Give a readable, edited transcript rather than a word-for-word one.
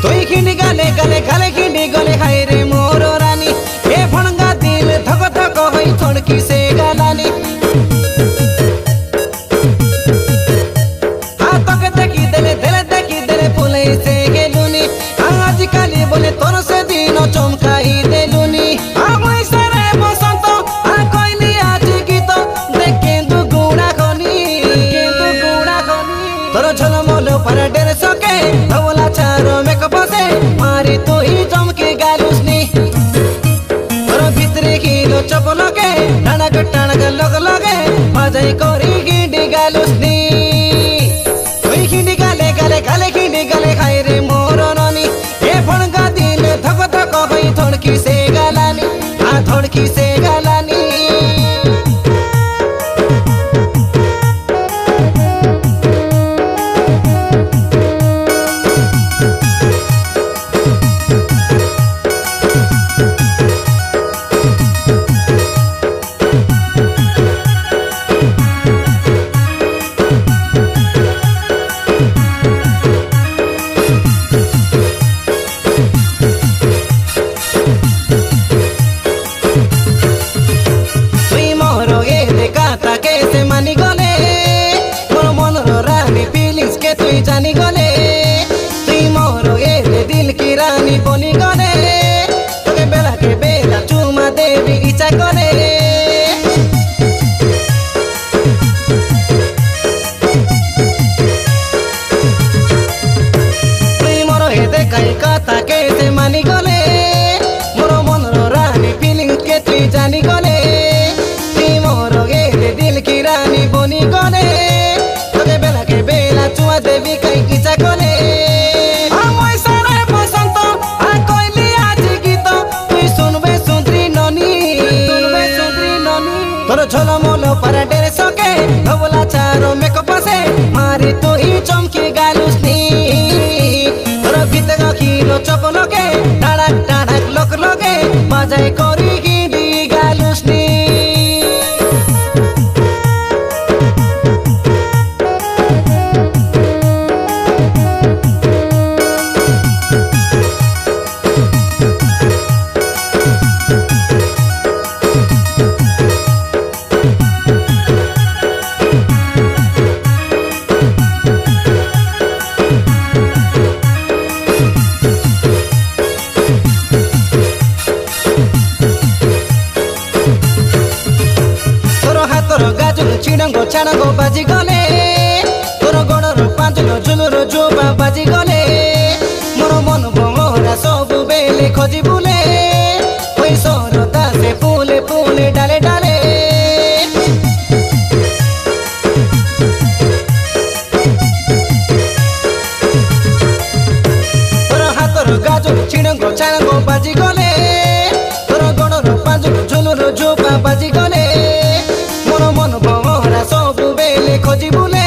তুই খিন্ডি গালে গালে গালে খিন্ডি গলে হায় রে মোর রানী এ ফণঙ্গা দিল ধক ধক হই থড়কি সে গালানি তোকে দেখি দেলে দেলে দেখি দেলে ফুলে সে গেলুনি আজকালি বলে তোর সে দিন চমকাই দেলুনি আমি সারে বসন্ত কইলি আজ গীত দেখে দুগুণা খনি তোর ঝলমল পারাডের সকে ধবলা চারো মেকআপ বসে মারি তুই চমকে গালুসনি তোর ভিতরে কিলো চপলকে টানাক টানাক লগ লগে বাজাই করি গিডি গালুসনি তুই খিন্ডি গালে গালে গালে খিন্ডি গালে খাই রে মোর ননি এ ফণঙ্গা দিল ধক ধক হই থড়কি সে গালানি থড়কি সে গালানি মানি গলে মোর মনর রানী ফিলিংস কে তুই জানি গলে তুই মোর এলে দিল কি রানী বনি গলে তোকে বেলাকে বেলা চুমা দেবি ইচ্ছা করে তুই মোর হে দেখাই কথা কে সে মানি গলে মোর মনর রানী ফিলিংস কে তুই জানি গলে তুই মোর এলে দিল কি রানী বনি গলে তোকে বেলাকে বেলা চুমা দেবি কাই ইচ্ছা করে আমি সারে বসন্ত কইলি আজ গীত তুই শুনবে সুন্দরী ননি তোর ঝলমল পারাডের সকে ধবলা চারো মেকআপ বসে মারি তুই চমকি গালুসনি তোর ভিতরে কিলো চপলকে টাড়াক টাড়াক লোক লগে বাজাই করি গিডি গালুসনি গাজুল চিড়ঙ্গ ছাড়ঙ্গ বাজি গলে তোর গড়র পাঁচল ঝুলুর জোবা বাজি গলে মোর মন ভমরা সবু বেলে খোঁজি বুলে ওই সরতা সে ফুলে ফুলে ডালে ডালে তোর হাতর গাজুল চিড়ঙ্গ ছাড়ঙ্গ বাজি গলে তোর গড়র পাঁচল ঝুলুর জোবা বাজি গলে মন ভমরা সবু বেলে খোঁজি বুলে